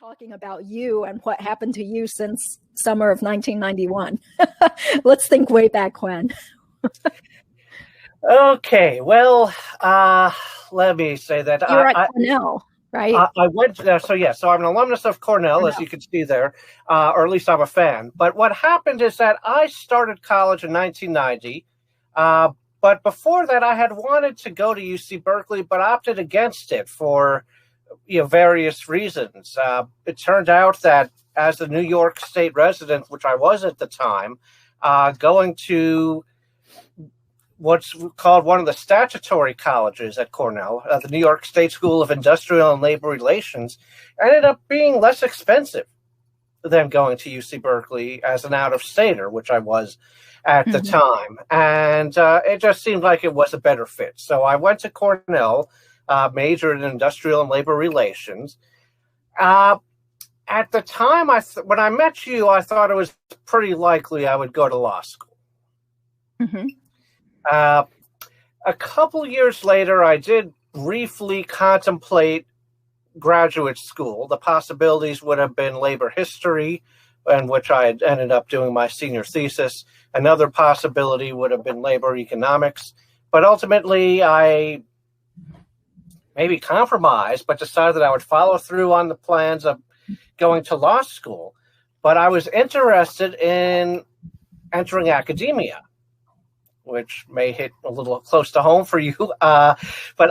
talking about you and what happened to you since summer of 1991. Let's think way back when. Okay, well, let me say that You're at Cornell, right? I went there, so I'm an alumnus of Cornell, as you can see there, or at least I'm a fan. But what happened is that I started college in 1990, but before that I had wanted to go to UC Berkeley, but opted against it for various reasons. It turned out that as a New York State resident, which I was at the time, going to what's called one of the statutory colleges at Cornell, the New York State School of Industrial and Labor Relations, ended up being less expensive than going to UC Berkeley as an out-of-stater, which I was at the time. And it just seemed like it was a better fit. So I went to Cornell, majored in industrial and labor relations. At the time, when I met you, I thought it was pretty likely I would go to law school. A couple years later, I did briefly contemplate graduate school. The possibilities would have been labor history, in which I had ended up doing my senior thesis. Another possibility would have been labor economics. But ultimately, I maybe compromised, but decided that I would follow through on the plans of going to law school. But I was interested in entering academia, which may hit a little close to home for you. But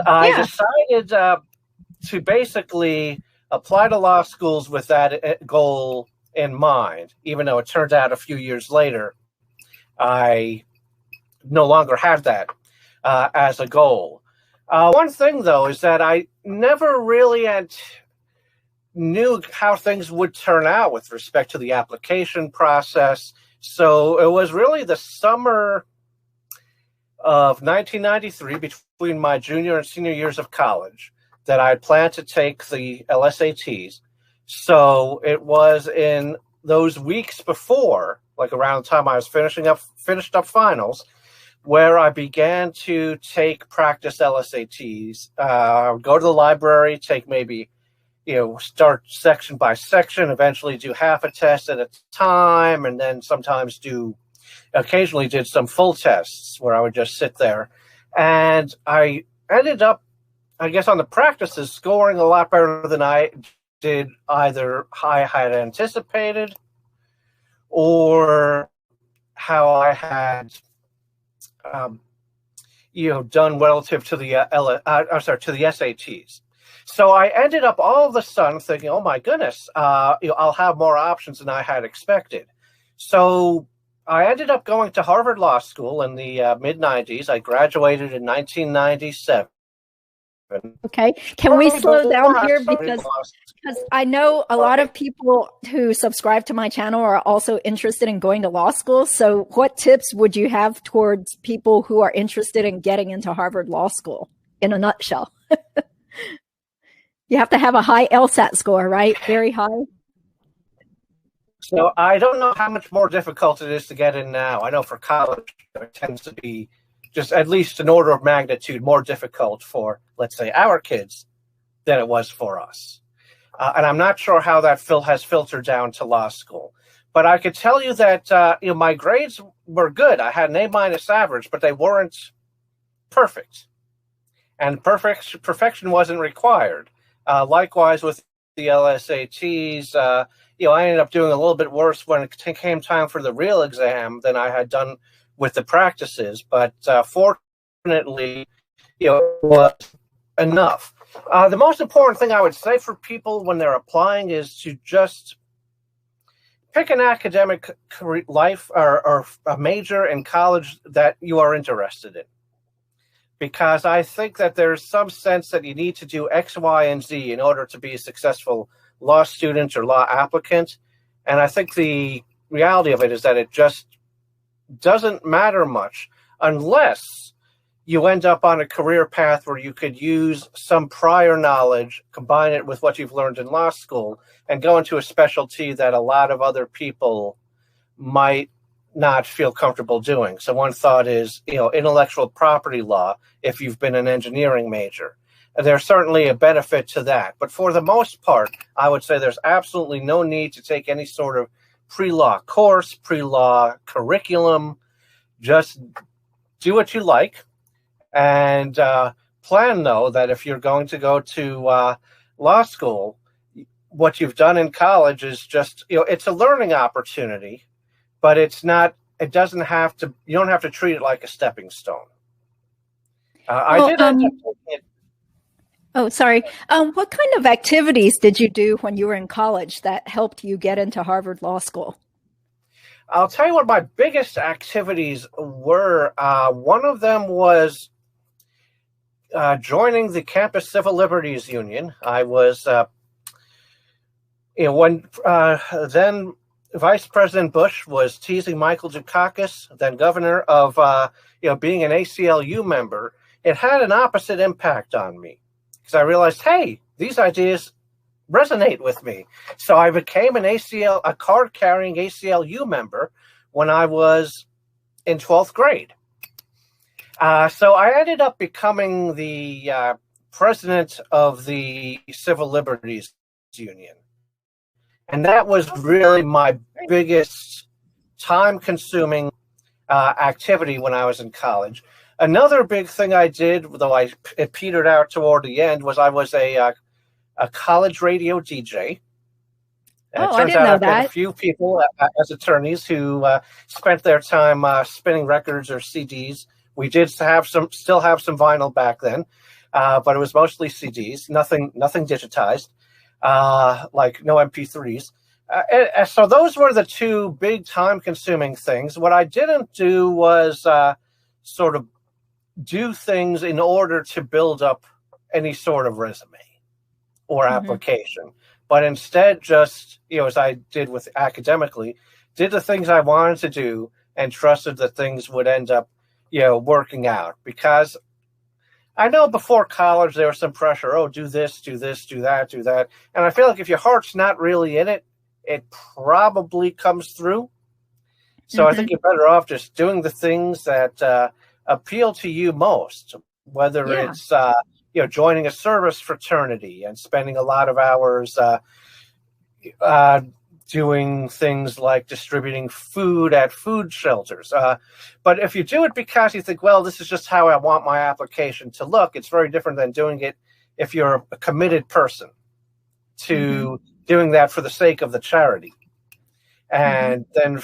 I decided to basically apply to law schools with that goal in mind, even though it turns out a few years later, I no longer had that as a goal. One thing, though, is that I never really knew how things would turn out with respect to the application process. So it was really the summer of 1993, between my junior and senior years of college, that I planned to take the LSATs. So it was in those weeks before, like around the time I was finished up finals, where I began to take practice LSATs, go to the library, take maybe, start section by section, eventually do half a test at a time, and then sometimes occasionally did some full tests where I would just sit there. And I ended up, I guess, on the practices, scoring a lot better than I did either I had anticipated or how I had done relative to the to the SATs. So I ended up all of a sudden thinking, oh my goodness, I'll have more options than I had expected. So I ended up going to Harvard Law School in the mid-90s. I graduated in 1997. Okay. Can we slow down here because I know a lot of people who subscribe to my channel are also interested in going to law school. So what tips would you have towards people who are interested in getting into Harvard Law School in a nutshell? You have to have a high LSAT score, right? Very high. So I don't know how much more difficult it is to get in now. I know for college, it tends to be just at least an order of magnitude more difficult for, let's say, our kids than it was for us. And I'm not sure how that has filtered down to law school. But I could tell you that my grades were good. I had an A- average, but they weren't perfect. And perfection wasn't required. Likewise with the LSATs, I ended up doing a little bit worse when it came time for the real exam than I had done with the practices. But fortunately, it was enough. The most important thing I would say for people when they're applying is to just pick an academic life or a major in college that you are interested in. Because I think that there's some sense that you need to do X, Y, and Z in order to be a successful law student or law applicant. And I think the reality of it is that it just doesn't matter much unless you end up on a career path where you could use some prior knowledge, combine it with what you've learned in law school, and go into a specialty that a lot of other people might not feel comfortable doing. So one thought is, intellectual property law, if you've been an engineering major. there's certainly a benefit to that. But for the most part, I would say there's absolutely no need to take any sort of pre-law course, pre-law curriculum. Just do what you like, and plan, though, that if you're going to go to law school, what you've done in college is just, it's a learning opportunity, but it's not, you don't have to treat it like a stepping stone. I did end up taking it. Oh, sorry. What kind of activities did you do when you were in college that helped you get into Harvard Law School? I'll tell you what my biggest activities were. One of them was joining the Campus Civil Liberties Union. I was, when then Vice President Bush was teasing Michael Dukakis, then governor, of being an ACLU member. It had an opposite impact on me, because I realized, hey, these ideas resonate with me. So I became a card-carrying ACLU member when I was in 12th grade. So I ended up becoming the president of the Civil Liberties Union. And that was really my biggest time-consuming activity when I was in college. Another big thing I did, though it petered out toward the end, was I was a college radio DJ. And I didn't know that. A few people as attorneys who spent their time spinning records or CDs. We did still have some vinyl back then, but it was mostly CDs, nothing digitized, like no MP3s. So those were the two big time-consuming things. What I didn't do was sort of do things in order to build up any sort of resume or application, but instead just, as I did with academically, did the things I wanted to do and trusted that things would end up, working out. Because I know before college there was some pressure, do this, do that. And I feel like if your heart's not really in it, it probably comes through. So I think you're better off just doing the things that appeal to you most, whether it's joining a service fraternity and spending a lot of hours doing things like distributing food at food shelters. But if you do it because you think, well, this is just how I want my application to look, it's very different than doing it if you're a committed person to doing that for the sake of the charity. And then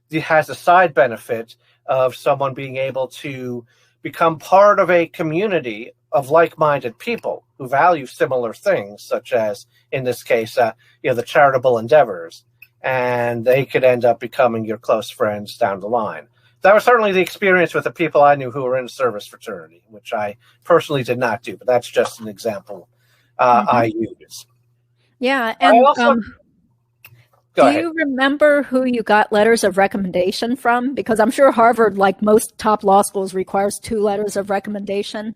it has a side benefit of someone being able to become part of a community of like-minded people who value similar things, such as, in this case, the charitable endeavors, and they could end up becoming your close friends down the line. That was certainly the experience with the people I knew who were in a service fraternity, which I personally did not do, but that's just an example I use. Yeah, and do you remember who you got letters of recommendation from? Because I'm sure Harvard, like most top law schools, requires 2 letters of recommendation.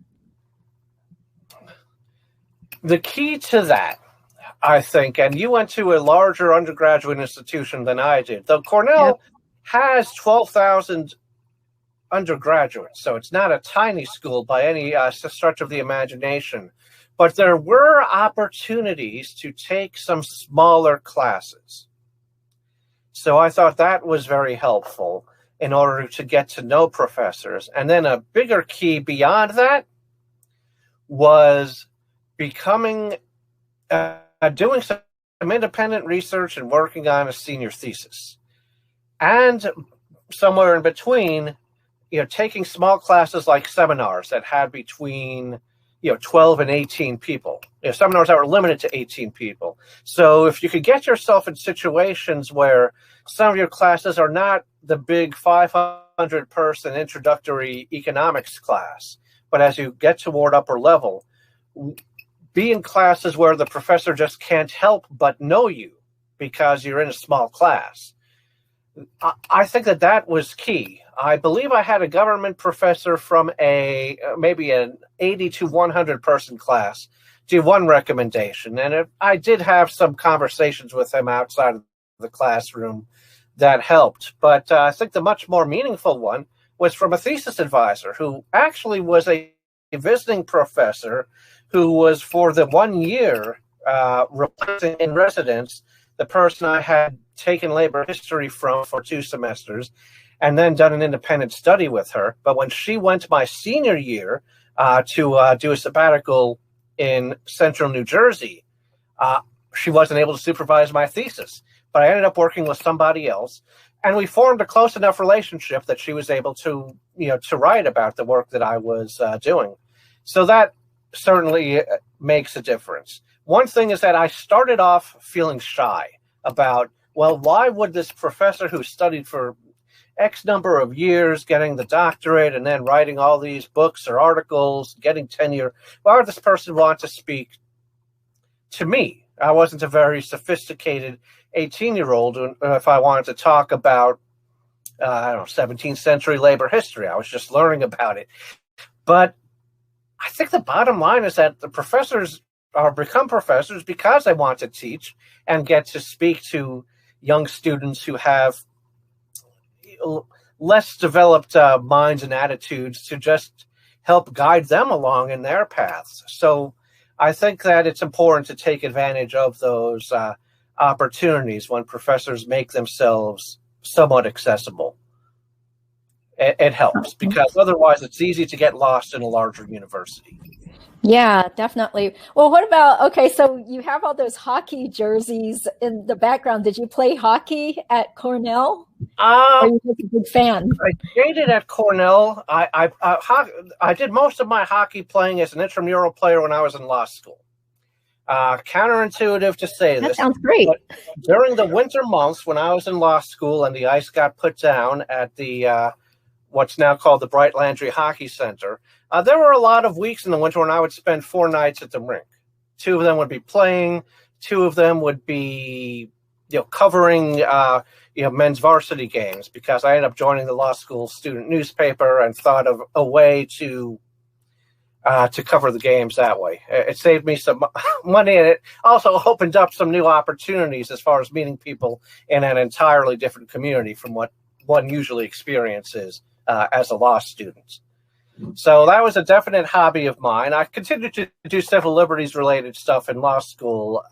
The key to that, I think, and you went to a larger undergraduate institution than I did, though Cornell has 12,000 undergraduates, so it's not a tiny school by any stretch of the imagination. But there were opportunities to take some smaller classes. So I thought that was very helpful in order to get to know professors. And then a bigger key beyond that was becoming, doing some independent research and working on a senior thesis. And somewhere in between, taking small classes like seminars that had between 12 and 18 people, seminars that were limited to 18 people. So if you could get yourself in situations where some of your classes are not the big 500-person introductory economics class, but as you get toward upper level, be in classes where the professor just can't help but know you because you're in a small class. I think that was key. I believe I had a government professor from maybe an 80 to 100 person class do one recommendation. And I did have some conversations with him outside of the classroom that helped. But I think the much more meaningful one was from a thesis advisor who actually was a visiting professor who was for the 1 year replacing in residence the person I had taken labor history from for 2 semesters and then done an independent study with her. But when she went my senior year to do a sabbatical in central New Jersey, she wasn't able to supervise my thesis. But I ended up working with somebody else, and we formed a close enough relationship that she was able to, to write about the work that I was doing. So that certainly makes a difference. One thing is that I started off feeling shy about, well, why would this professor who studied for X number of years, getting the doctorate and then writing all these books or articles, getting tenure, why would this person want to speak to me? I wasn't a very sophisticated 18-year-old if I wanted to talk about, 17th century labor history. I was just learning about it. But I think the bottom line is that the professors become professors because they want to teach and get to speak to young students who have less developed minds and attitudes to just help guide them along in their paths. So I think that it's important to take advantage of those opportunities when professors make themselves somewhat accessible. It helps, because otherwise it's easy to get lost in a larger university. Yeah, definitely. Well, what about, okay, so you have all those hockey jerseys in the background. Did you play hockey at Cornell? Or are you just a big fan? I skated at Cornell. I did most of my hockey playing as an intramural player when I was in law school. Counterintuitive to say this. That sounds great. But during the winter months when I was in law school and the ice got put down at the what's now called the Bright Landry Hockey Center, there were a lot of weeks in the winter when I would spend 4 nights at the rink. 2 of them would be playing. 2 of them would be, covering, men's varsity games, because I ended up joining the law school student newspaper and thought of a way to cover the games that way. It saved me some money, and it also opened up some new opportunities as far as meeting people in an entirely different community from what one usually experiences as a law student. So that was a definite hobby of mine. I continued to do civil liberties related stuff in law school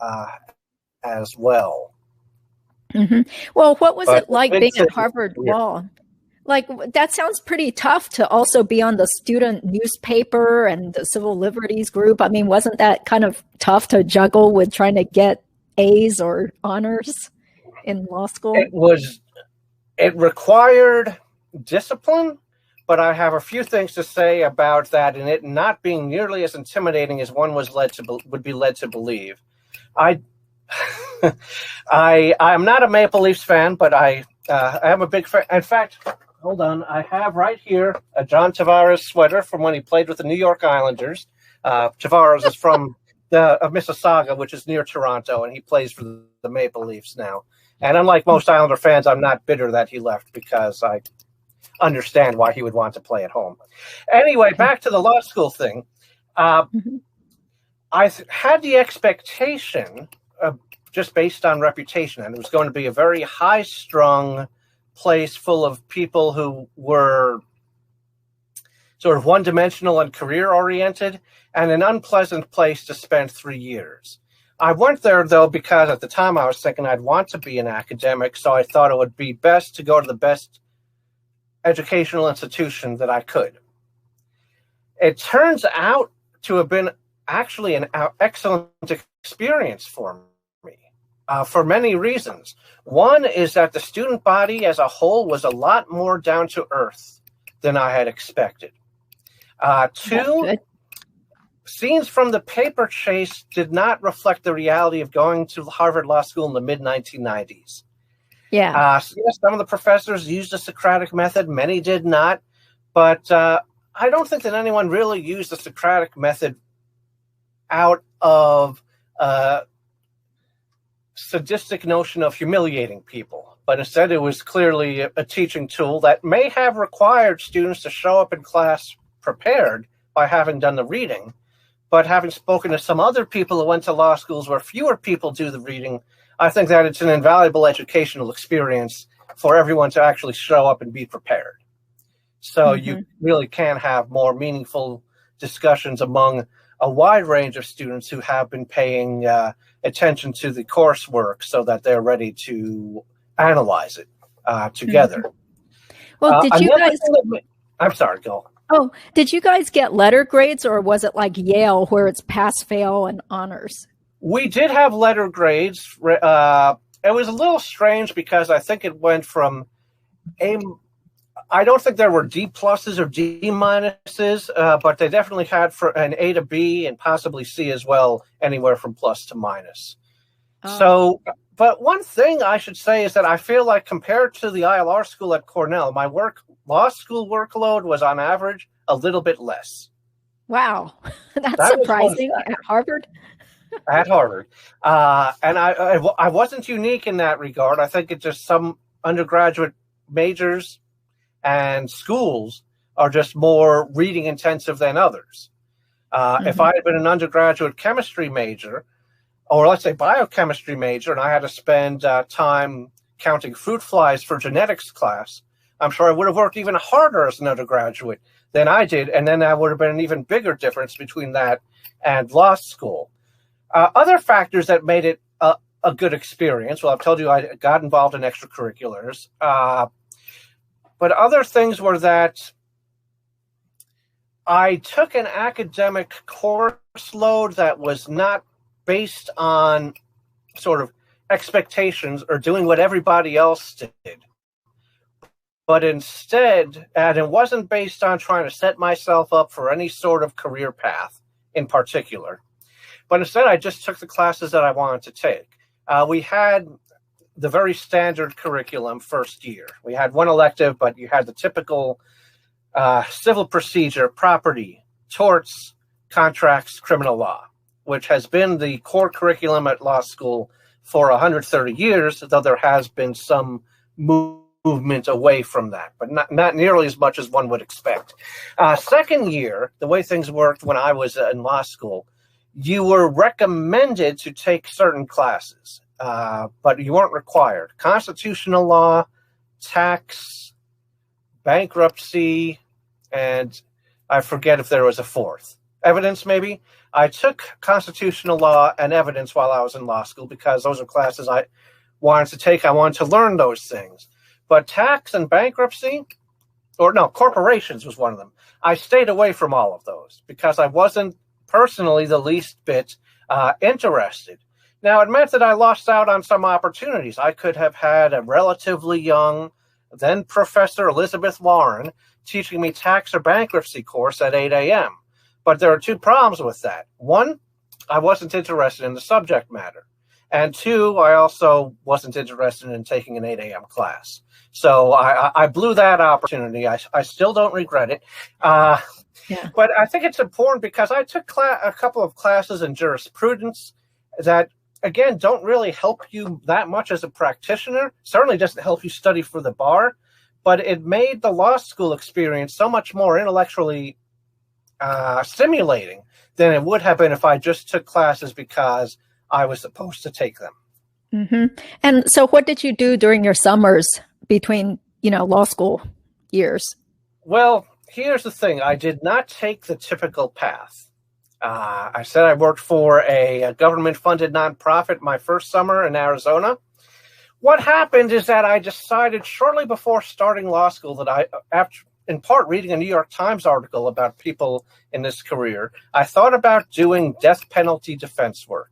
as well. Mm-hmm. Well, what was it like being at Harvard Law? Like, that sounds pretty tough to also be on the student newspaper and the civil liberties group. I mean, wasn't that kind of tough to juggle with trying to get A's or honors in law school? It required discipline, but I have a few things to say about that, and it not being nearly as intimidating as one would be led to believe. I'm not a Maple Leafs fan, but I am a big fan. In fact, hold on, I have right here a John Tavares sweater from when he played with the New York Islanders. Tavares is from Mississauga, which is near Toronto, and he plays for the Maple Leafs now. And unlike most Islander fans, I'm not bitter that he left, because I understand why he would want to play at home. Anyway, back to the law school thing. I had the expectation, just based on reputation, and it was going to be a very high-strung place full of people who were sort of one-dimensional and career-oriented, and an unpleasant place to spend 3 years. I went there, though, because at the time I was thinking I'd want to be an academic, so I thought it would be best to go to the best educational institution that I could. It turns out to have been actually an excellent experience for me, for many reasons. One is that the student body as a whole was a lot more down to earth than I had expected. 2, scenes from the paper chase did not reflect the reality of going to Harvard Law School in the mid-1990s. Yeah. Some of the professors used the Socratic method. Many did not. But I don't think that anyone really used the Socratic method out of a sadistic notion of humiliating people. But instead, it was clearly a teaching tool that may have required students to show up in class prepared by having done the reading. But having spoken to some other people who went to law schools where fewer people do the reading, I think that it's an invaluable educational experience for everyone to actually show up and be prepared. So you really can have more meaningful discussions among a wide range of students who have been paying attention to the coursework so that they're ready to analyze it together. Well, did you guys... I'm sorry, go. Oh, did you guys get letter grades, or was it like Yale where it's pass, fail, and honors? We did have letter grades. It was a little strange because I think it went from I don't think there were D pluses or D minuses, but they definitely had for an A to B and possibly C as well, anywhere from plus to minus. Oh. So, but one thing I should say is that I feel like compared to the ILR school at Cornell, my law school workload was on average a little bit less. Wow, that's surprising. At Harvard? At Harvard. And I wasn't unique in that regard. I think it's just some undergraduate majors and schools are just more reading intensive than others. If I had been an undergraduate chemistry major, or let's say biochemistry major, and I had to spend time counting fruit flies for genetics class, I'm sure I would have worked even harder as an undergraduate than I did, and then that would have been an even bigger difference between that and law school. Other factors that made it a good experience, well, I've told you I got involved in extracurriculars, but other things were that I took an academic course load that was not based on sort of expectations or doing what everybody else did, but instead, and it wasn't based on trying to set myself up for any sort of career path in particular, but instead I just took the classes that I wanted to take. We had the very standard curriculum first year. We had one elective, but you had the typical civil procedure, property, torts, contracts, criminal law, which has been the core curriculum at law school for 130 years, though there has been some movement away from that, but not nearly as much as one would expect. Second year, the way things worked when I was in law school, you were recommended to take certain classes, but you weren't required. Constitutional law, tax, bankruptcy, and I forget if there was a fourth. Evidence, maybe? I took constitutional law and evidence while I was in law school because those are classes I wanted to take. I wanted to learn those things. But tax and bankruptcy, or no, corporations was one of them. I stayed away from all of those because I wasn't personally the least bit interested. Now, it meant that I lost out on some opportunities. I could have had a relatively young, then Professor Elizabeth Warren teaching me tax or bankruptcy course at 8 a.m. But there are two problems with that. One, I wasn't interested in the subject matter. And two, I also wasn't interested in taking an 8 a.m. class. So I blew that opportunity. I still don't regret it. Yeah. But I think it's important because I took a couple of classes in jurisprudence that, again, don't really help you that much as a practitioner. Certainly doesn't help you study for the bar. But it made the law school experience so much more intellectually stimulating than it would have been if I just took classes because I was supposed to take them. Mm-hmm. And so what did you do during your summers between, law school years? Well, here's the thing. I did not take the typical path. I said I worked for a government-funded nonprofit my first summer in Arizona. What happened is that I decided shortly before starting law school that after in part reading a New York Times article about people in this career, I thought about doing death penalty defense work.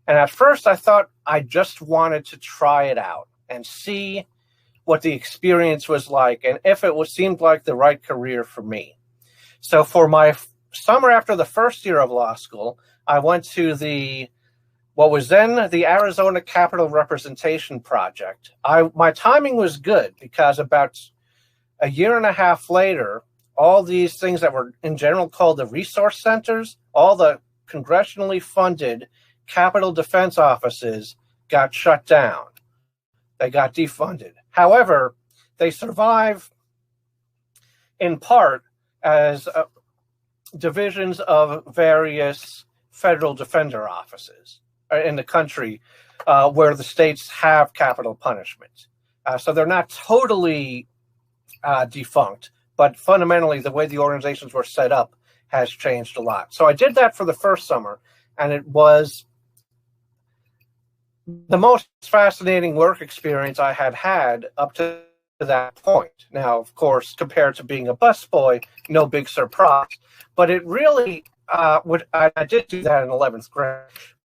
And at first I thought I just wanted to try it out and see what the experience was like and if it seemed like the right career for me. So for my summer after the first year of law school, I went to what was then the Arizona Capital Representation Project. My timing was good because about a year and a half later, all these things that were in general called the resource centers, all the congressionally funded capital defense offices got shut down. They got defunded. However, they survive in part as divisions of various federal defender offices in the country where the states have capital punishment. So they're not totally defunct, but fundamentally the way the organizations were set up has changed a lot. So I did that for the first summer, and it was the most fascinating work experience I had up to that point. Now, of course, compared to being a busboy, no big surprise. But it really, I did do that in 11th grade.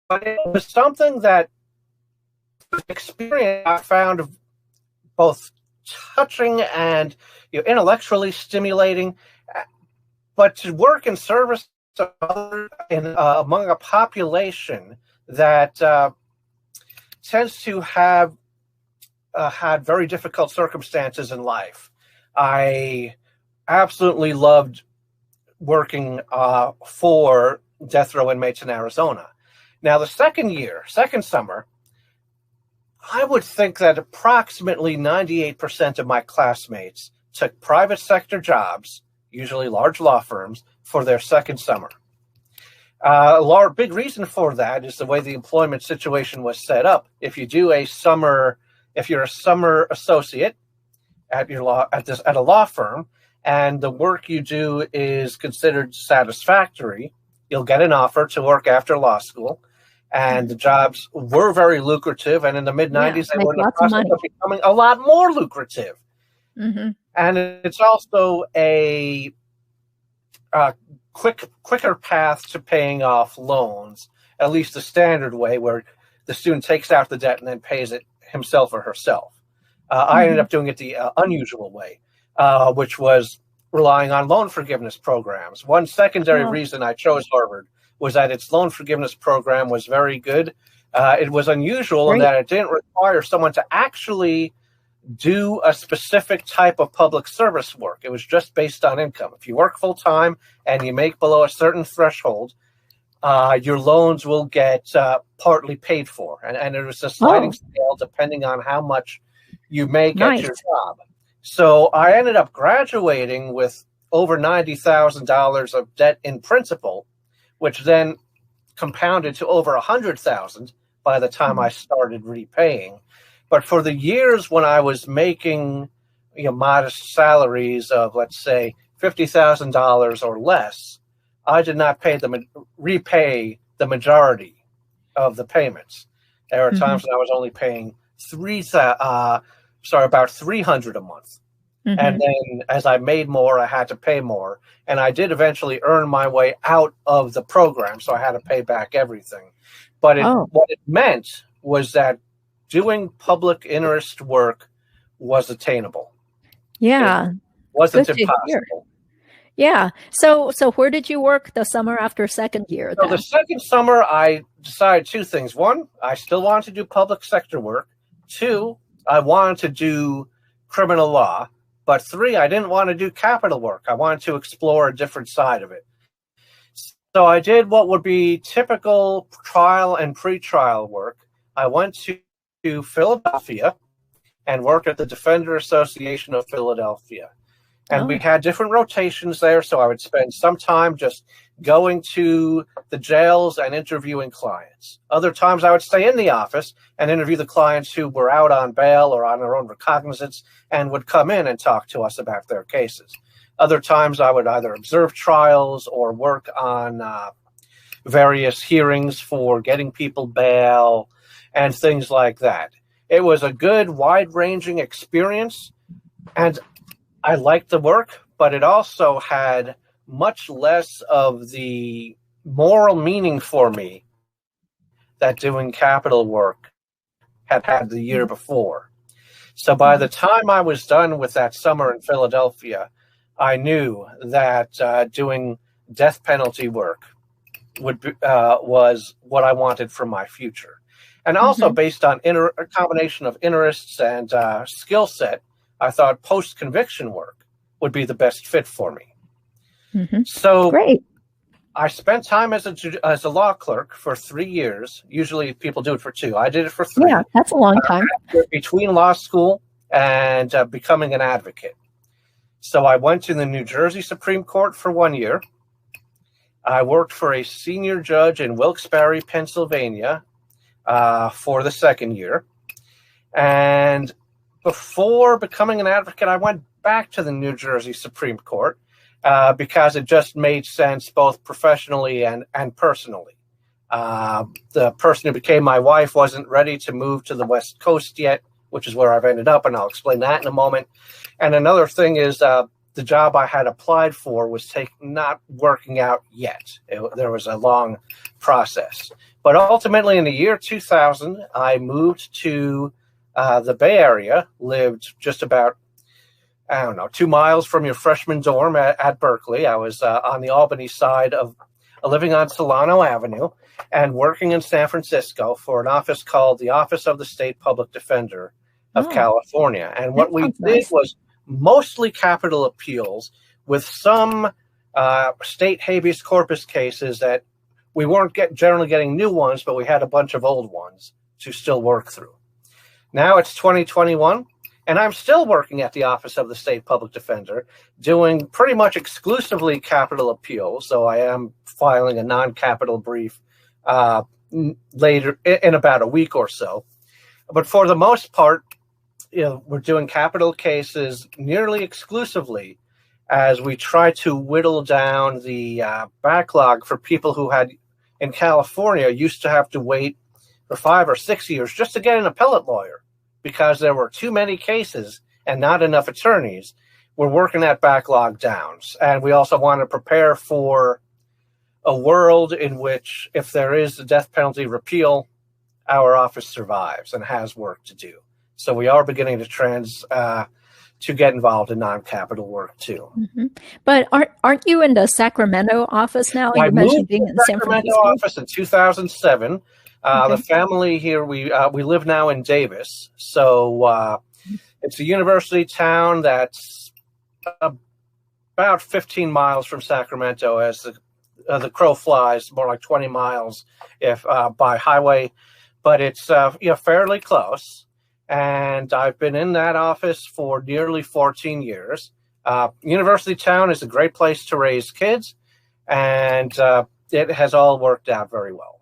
But it was something that experience I found both touching and intellectually stimulating. But to work in service among a population that tends to have had very difficult circumstances in life, I absolutely loved working for death row inmates in Arizona. Now, the second summer, I would think that approximately 98% of my classmates took private sector jobs, usually large law firms, for their second summer. A big reason for that is the way the employment situation was set up. If you're a summer associate at a law firm, and the work you do is considered satisfactory, you'll get an offer to work after law school. And the jobs were very lucrative, and in the mid-'90s, they were in the process of becoming a lot more lucrative. Mm-hmm. And it's also a quicker path to paying off loans, at least the standard way, where the student takes out the debt and then pays it himself or herself. I ended up doing it the unusual way, which was relying on loan forgiveness programs. One secondary reason I chose Harvard was that its loan forgiveness program was very good. It was unusual in that it didn't require someone to actually do a specific type of public service work. It was just based on income. If you work full-time and you make below a certain threshold, your loans will get partly paid for. And it was a sliding scale depending on how much you make at your job. So I ended up graduating with over $90,000 of debt in principal, which then compounded to over $100,000 by the time I started repaying. But for the years when I was making modest salaries of, let's say, $50,000 or less, I did not repay the majority of the payments. There were times when I was only paying about $300 a month. Mm-hmm. And then as I made more, I had to pay more. And I did eventually earn my way out of the program, so I had to pay back everything. But what it meant was that doing public interest work was attainable. Yeah. It wasn't impossible. Yeah. So where did you work the summer after second year? So the second summer, I decided two things. One, I still wanted to do public sector work. Two, I wanted to do criminal law. But three, I didn't want to do capital work. I wanted to explore a different side of it. So I did what would be typical trial and pretrial work. I went to Philadelphia and worked at the Defender Association of Philadelphia. And we had different rotations there, so I would spend some time just going to the jails and interviewing clients. Other times I would stay in the office and interview the clients who were out on bail or on their own recognizance and would come in and talk to us about their cases. Other times I would either observe trials or work on various hearings for getting people bail and things like that. It was a good, wide-ranging experience, and I liked the work, but it also had much less of the moral meaning for me that doing capital work had the year before. So by the time I was done with that summer in Philadelphia, I knew that doing death penalty work was what I wanted for my future. And also based on a combination of interests and skill set, I thought post-conviction work would be the best fit for me. So great. I spent time as a law clerk for 3 years. Usually people do it for 2. I did it for 3. Yeah, that's a long time. Between law school and becoming an advocate. So I went to the New Jersey Supreme Court for 1 year. I worked for a senior judge in Wilkes-Barre, Pennsylvania for the second year. And before becoming an advocate, I went back to the New Jersey Supreme Court because it just made sense both professionally and personally. The person who became my wife wasn't ready to move to the West Coast yet, which is where I've ended up, and I'll explain that in a moment. And another thing is the job I had applied for was not working out yet. There was a long process. But ultimately, in the year 2000, I moved to the Bay Area, lived just about, 2 miles from your freshman dorm at Berkeley. I was on the Albany side of living on Solano Avenue and working in San Francisco for an office called the Office of the State Public Defender of California. And what we did was mostly capital appeals with some state habeas corpus cases that we weren't generally getting new ones, but we had a bunch of old ones to still work through. Now it's 2021, and I'm still working at the Office of the State Public Defender, doing pretty much exclusively capital appeals. So I am filing a non-capital brief later in about a week or so. But for the most part, we're doing capital cases nearly exclusively as we try to whittle down the backlog for people who had, in California, used to have to wait for 5 or 6 years just to get an appellate lawyer because there were too many cases and not enough attorneys. We're working that backlog down. And we also want to prepare for a world in which, if there is a death penalty repeal, our office survives and has work to do. So we are beginning to get involved in non-capital work too. Mm-hmm. But aren't you in the Sacramento office now? I moved being in the Sacramento office in 2007. The family here, we live now in Davis. So it's a university town that's about 15 miles from Sacramento as the crow flies, more like 20 miles if by highway. But it's fairly close. And I've been in that office for nearly 14 years. University Town is a great place to raise kids, and it has all worked out very well.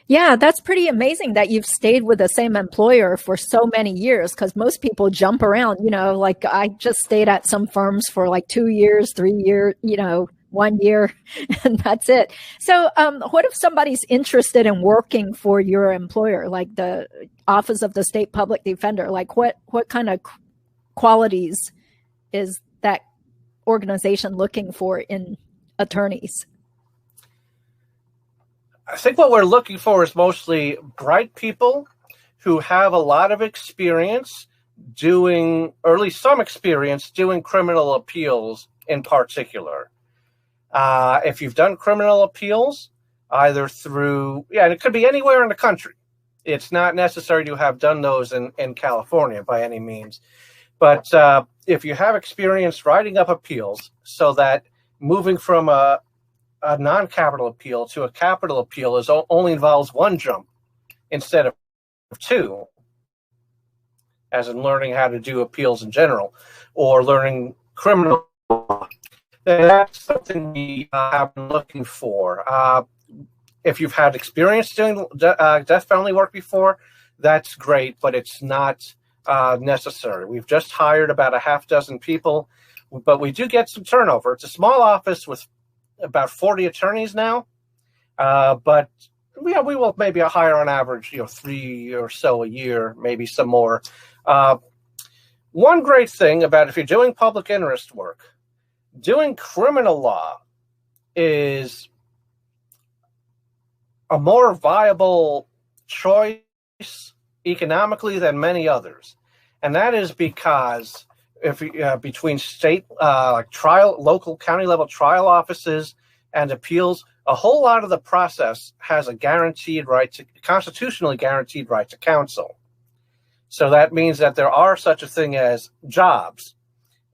Yeah, that's pretty amazing that you've stayed with the same employer for so many years, because most people jump around, like I just stayed at some firms for like 2 years, 3 years, 1 year, and that's it. So what if somebody's interested in working for your employer, like the Office of the State Public Defender? Like what kind of qualities is that organization looking for in attorneys? I think what we're looking for is mostly bright people who have a lot of experience doing, or at least some experience doing criminal appeals in particular. If you've done criminal appeals, either through, and it could be anywhere in the country. It's not necessary to have done those in California by any means. But if you have experience writing up appeals so that moving from a non-capital appeal to a capital appeal only involves one jump instead of two, as in learning how to do appeals in general, or learning criminal law, then that's something we have been looking for. If you've had experience doing death penalty work before, that's great, but it's not necessary. We've just hired about a half dozen people, but we do get some turnover. It's a small office with about 40 attorneys now, but we will maybe hire on average, 3 or so a year, maybe some more. One great thing about if you're doing public interest work, doing criminal law is a more viable choice economically than many others. And that is because between state local county level trial offices and appeals, a whole lot of the process has a constitutionally guaranteed right to counsel. So that means that there are such a thing as jobs.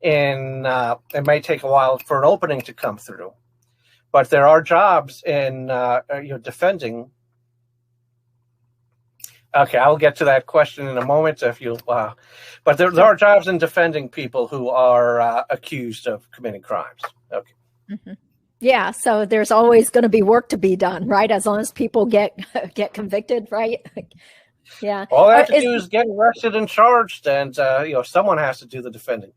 It may take a while for an opening to come through, but there are jobs in defending. Okay, I'll get to that question in a moment. But there are jobs in defending people who are accused of committing crimes. Okay. Mm-hmm. Yeah, so there's always going to be work to be done, right? As long as people get convicted, right? Yeah. All they have to do is get arrested and charged, and someone has to do the defending.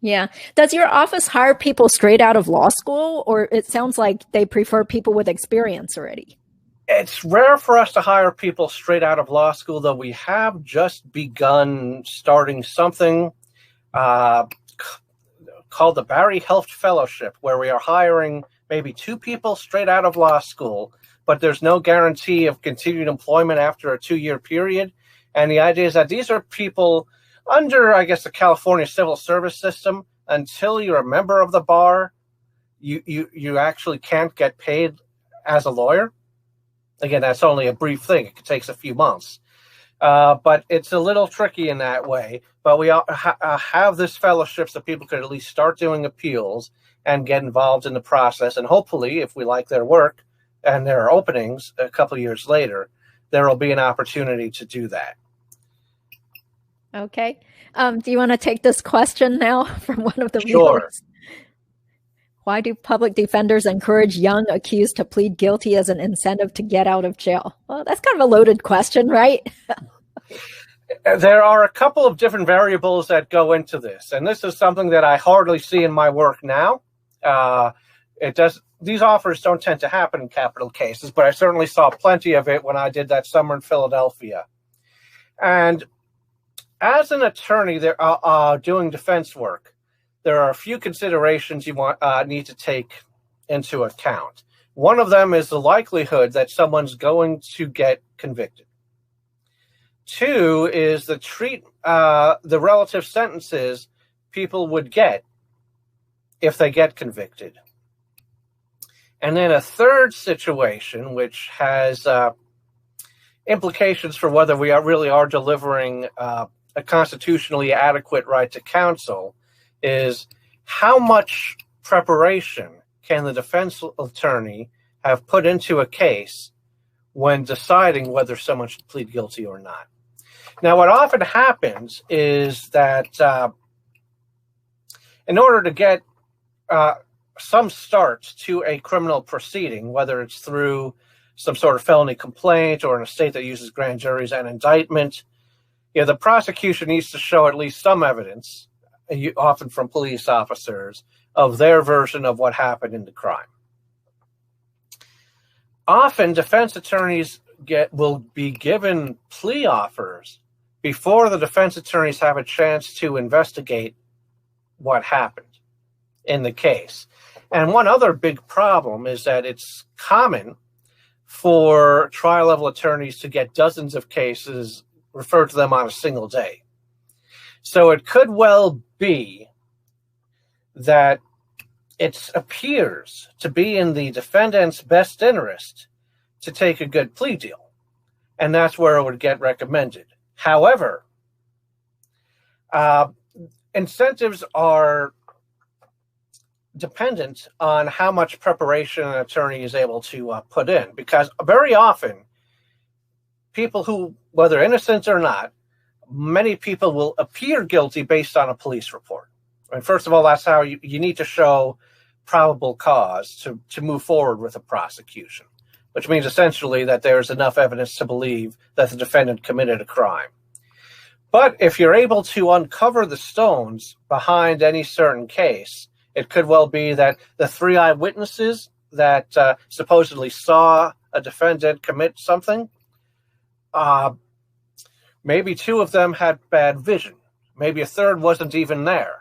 Yeah. Does your office hire people straight out of law school, or it sounds like they prefer people with experience already? It's rare for us to hire people straight out of law school, though we have just begun starting something called the Barry Health Fellowship, where we are hiring maybe 2 people straight out of law school, but there's no guarantee of continued employment after a 2-year period. And the idea is that these are people under, I guess, the California civil service system. Until you're a member of the bar, you actually can't get paid as a lawyer. Again, that's only a brief thing. It takes a few months. But it's a little tricky in that way. But we have this fellowship so people could at least start doing appeals and get involved in the process. And hopefully, if we like their work and there are openings a couple of years later, there will be an opportunity to do that. Okay. Do you want to take this question now from one of the Sure. viewers? Why do public defenders encourage young accused to plead guilty as an incentive to get out of jail? Well, that's kind of a loaded question, right? There are a couple of different variables that go into this, and this is something that I hardly see in my work now. These offers don't tend to happen in capital cases, but I certainly saw plenty of it when I did that summer in Philadelphia. And as an attorney doing defense work, there are a few considerations you need to take into account. One of them is the likelihood that someone's going to get convicted. 2 is the relative sentences people would get if they get convicted. And then a third situation, which has implications for whether we really are delivering a constitutionally adequate right to counsel, is how much preparation can the defense attorney have put into a case when deciding whether someone should plead guilty or not. Now, what often happens is that in order to get some start to a criminal proceeding, whether it's through some sort of felony complaint or in a state that uses grand juries and indictment, the prosecution needs to show at least some evidence, often from police officers, of their version of what happened in the crime. Often, defense attorneys will be given plea offers before the defense attorneys have a chance to investigate what happened in the case. And one other big problem is that it's common for trial-level attorneys to get dozens of cases referred to them on a single day. So it could well be that it appears to be in the defendant's best interest to take a good plea deal, and that's where it would get recommended. However, incentives are dependent on how much preparation an attorney is able to put in, because very often people who, whether innocent or not, many people will appear guilty based on a police report. And first of all, that's how you need to show probable cause to move forward with a prosecution, which means essentially that there's enough evidence to believe that the defendant committed a crime. But if you're able to uncover the stones behind any certain case, it could well be that the 3 eyewitnesses that supposedly saw a defendant commit something, maybe 2 of them had bad vision. Maybe a third wasn't even there.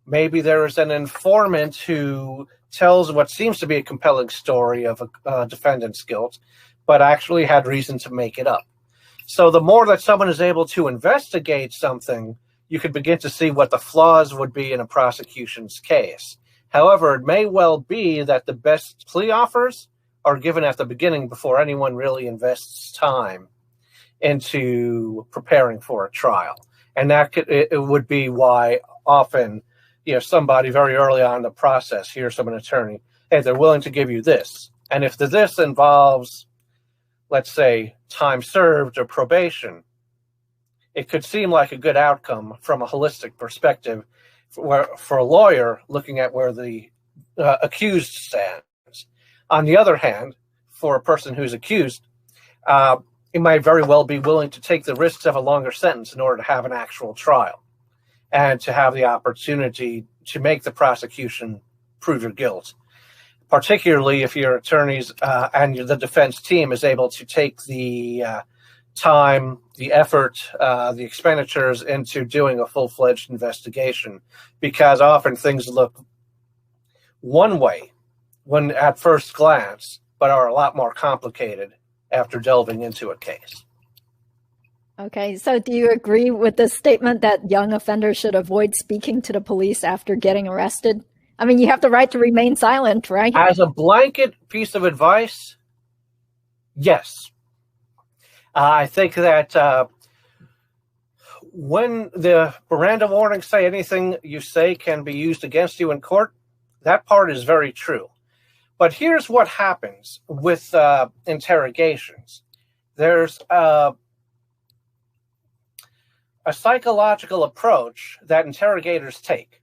Maybe there is an informant who tells what seems to be a compelling story of a defendant's guilt, but actually had reason to make it up. So the more that someone is able to investigate something, you could begin to see what the flaws would be in a prosecution's case. However, it may well be that the best plea offers are given at the beginning before anyone really invests time into preparing for a trial. And it would be why often, somebody very early on in the process hears from an attorney, hey, they're willing to give you this. And if this involves, let's say, time served or probation, it could seem like a good outcome from a holistic perspective for a lawyer looking at where the accused stands. On the other hand, for a person who's accused, he might very well be willing to take the risks of a longer sentence in order to have an actual trial. and to have the opportunity to make the prosecution prove your guilt, particularly if your attorneys and the defense team is able to take the time, the effort, the expenditures into doing a full-fledged investigation, because often things look one way when at first glance, but are a lot more complicated after delving into a case. Okay, so do you agree with the statement that young offenders should avoid speaking to the police after getting arrested? I mean, you have the right to remain silent, right? As a blanket piece of advice, yes. I think that when the Miranda warnings say anything you say can be used against you in court, that part is very true. But here's what happens with interrogations. There's a psychological approach that interrogators take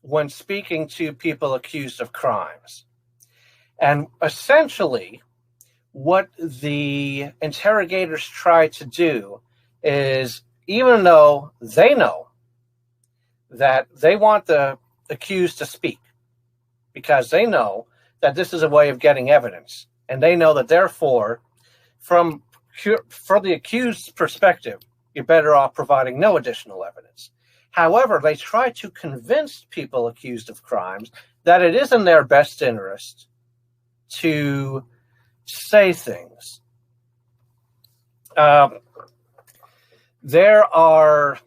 when speaking to people accused of crimes. And essentially, what the interrogators try to do is, even though they know that they want the accused to speak, because they know that this is a way of getting evidence, and they know that therefore, from the accused's perspective, you're better off providing no additional evidence. However, they try to convince people accused of crimes that it is in their best interest to say things. There are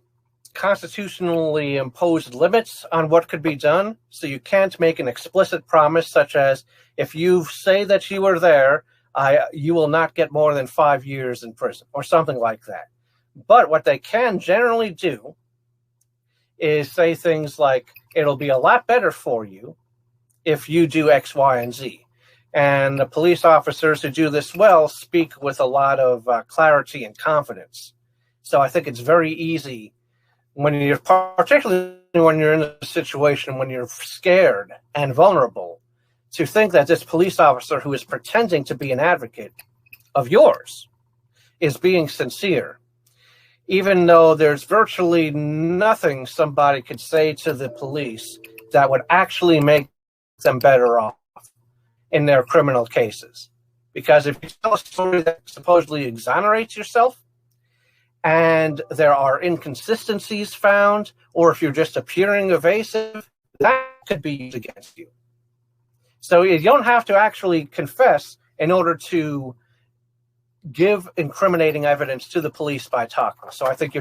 constitutionally imposed limits on what could be done, so you can't make an explicit promise such as, if you say that you were there, you will not get more than 5 years in prison, or something like that. But what they can generally do is say things like, it'll be a lot better for you if you do X, Y, and Z. And the police officers who do this well speak with a lot of clarity and confidence. So I think it's very easy particularly when you're in a situation when you're scared and vulnerable, to think that this police officer who is pretending to be an advocate of yours is being sincere, even though there's virtually nothing somebody could say to the police that would actually make them better off in their criminal cases. Because if you tell a story that supposedly exonerates yourself, and there are inconsistencies found, or if you're just appearing evasive, that could be used against you. So you don't have to actually confess in order to give incriminating evidence to the police by talking. So I think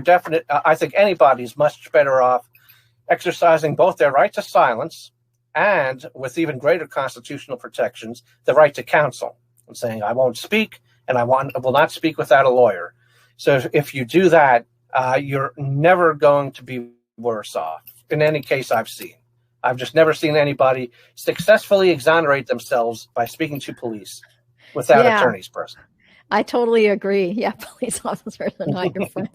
I think anybody's much better off exercising both their right to silence and, with even greater constitutional protections, the right to counsel, and saying, I won't speak, and I will not speak without a lawyer. So if you do that, you're never going to be worse off in any case I've seen. I've just never seen anybody successfully exonerate themselves by speaking to police without attorneys present. I totally agree. Yeah, police officers are not your friend.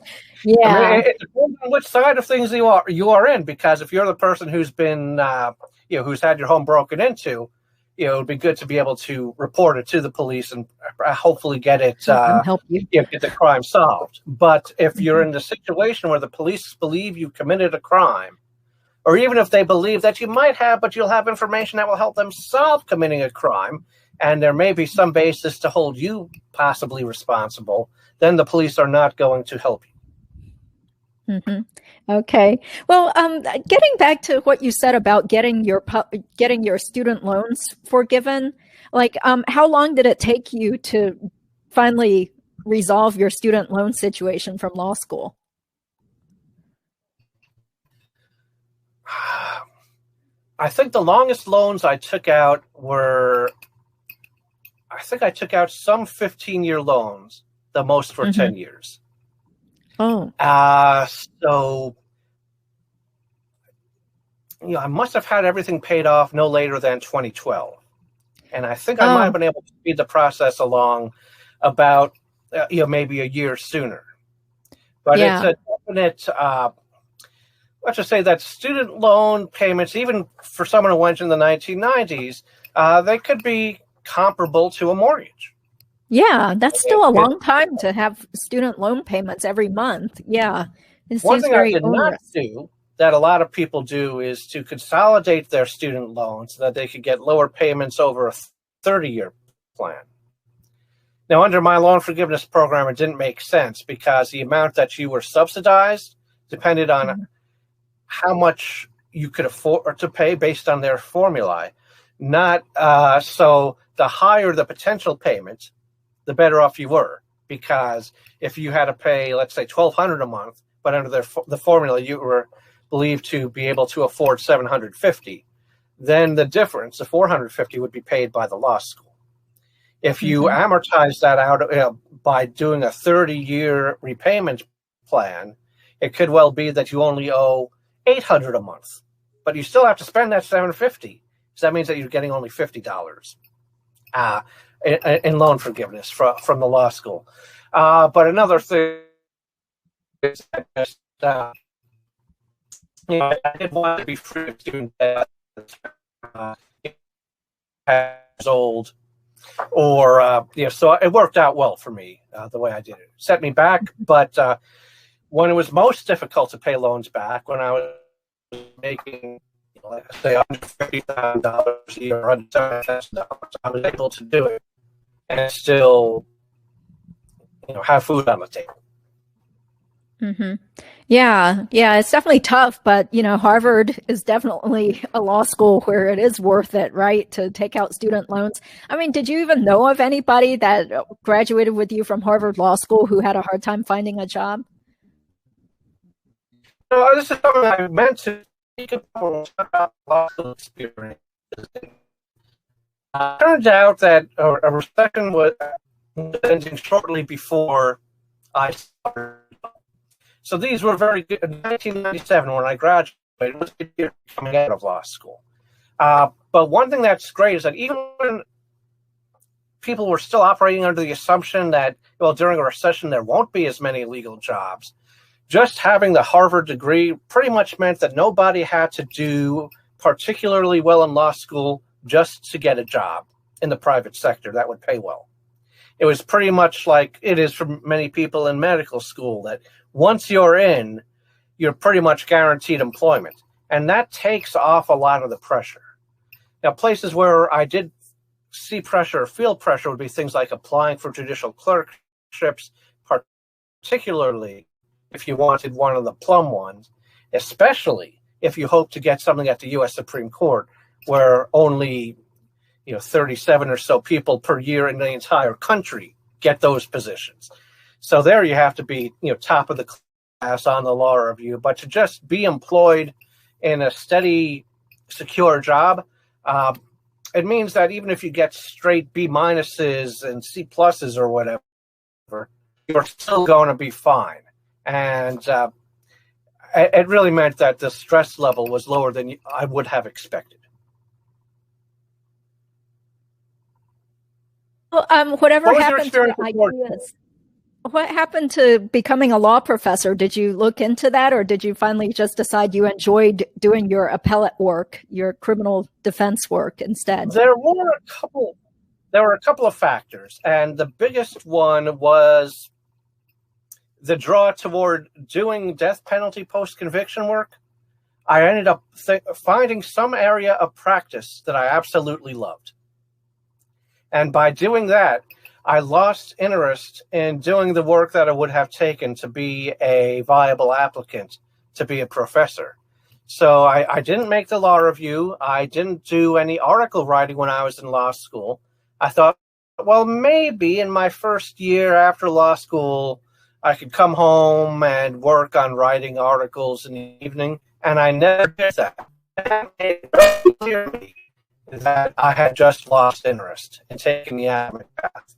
Yeah, I mean, it depends on which side of things you are in. Because if you're the person who's been, who's had your home broken into, it'd be good to be able to report it to the police and hopefully get it, help you get the crime solved. But if you're in the situation where the police believe you committed a crime, or even if they believe that you might have, but you'll have information that will help them solve committing a crime, and there may be some basis to hold you possibly responsible, then the police are not going to help you. Mm-hmm. Okay. Well, getting back to what you said about getting your student loans forgiven, like, how long did it take you to finally resolve your student loan situation from law school? I think the longest loans I took out were, I took out some 15-year loans, the most for 10 years. Oh. So, I must have had everything paid off no later than 2012. And I think I might have been able to speed the process along about, maybe a year sooner. But it's a definite, let's just say that student loan payments, even for someone who went in the 1990s, they could be comparable to a mortgage. Yeah, that's still a long time to have student loan payments every month. Yeah. One thing I did not do that a lot of people do is to consolidate their student loans so that they could get lower payments over a 30-year plan. Now, under my loan forgiveness program, it didn't make sense because the amount that you were subsidized depended on how much you could afford to pay based on their formulae. Not so the higher the potential payment, the better off you were. Because if you had to pay, let's say, $1,200 a month, but under the formula you were believed to be able to afford $750, then the difference, the $450, would be paid by the law school. If you amortize that out by doing a 30-year repayment plan, it could well be that you only owe $800 a month, but you still have to spend that $750. So that means that you're getting only $50 in loan forgiveness from the law school. But another thing is that I did want to be free of student debt years old, or so it worked out well for me the way I did it. It set me back, but when it was most difficult to pay loans back, when I was making, like I say, $150,000 a year, $170,000, I was able to do it and still, have food on the table. Yeah, it's definitely tough, but Harvard is definitely a law school where it is worth it, right, to take out student loans. I mean, did you even know of anybody that graduated with you from Harvard Law School who had a hard time finding a job? No, this is something I meant to speak about law school experience. It turns out that a recession was ending shortly before I started. So these were very good. In 1997, when I graduated, it was a good year coming out of law school. But one thing that's great is that even when people were still operating under the assumption that, during a recession, there won't be as many legal jobs, just having the Harvard degree pretty much meant that nobody had to do particularly well in law school just to get a job in the private sector that would pay well. It was pretty much like it is for many people in medical school, that once you're in, you're pretty much guaranteed employment. And that takes off a lot of the pressure. Now, places where I did see pressure or feel pressure would be things like applying for judicial clerkships, particularly if you wanted one of the plum ones, especially if you hope to get something at the U.S. Supreme Court, where only 37 or so people per year in the entire country get those positions. So there you have to be, top of the class on the law review, but to just be employed in a steady, secure job, it means that even if you get straight B minuses and C pluses or whatever, you're still going to be fine. And it really meant that the stress level was lower than I would have expected. Well, whatever happened to ideas? What happened to becoming a law professor? Did you look into that, or did you finally just decide you enjoyed doing your appellate work, your criminal defense work instead? There were a couple of factors, and the biggest one was the draw toward doing death penalty post-conviction work. I ended up finding some area of practice that I absolutely loved. And by doing that, I lost interest in doing the work that I would have taken to be a viable applicant to be a professor. So I didn't make the law review. I didn't do any article writing when I was in law school. I thought, well, maybe in my first year after law school, I could come home and work on writing articles in the evening. And I never did that. That made it very clear to me that I had just lost interest in taking the academic path.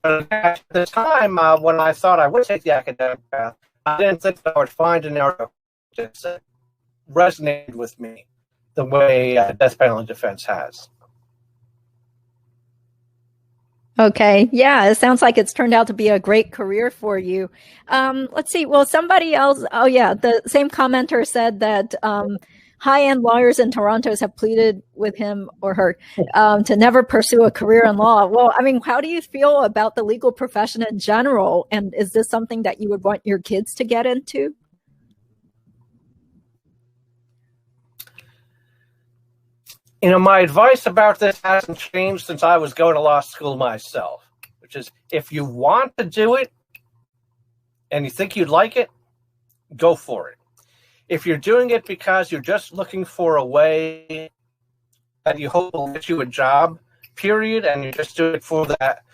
But at the time when I thought I would take the academic path, I didn't think that I would find an area that resonated with me the way death penalty defense has. Okay. Yeah, it sounds like it's turned out to be a great career for you. Let's see. Well, somebody else. Oh, yeah. The same commenter said that high-end lawyers in Toronto have pleaded with him or her to never pursue a career in law. Well, I mean, how do you feel about the legal profession in general? And is this something that you would want your kids to get into? You know, my advice about this hasn't changed since I was going to law school myself, which is if you want to do it and you think you'd like it, go for it. If you're doing it because you're just looking for a way that you hope will get you a job, period, and you just do it for that,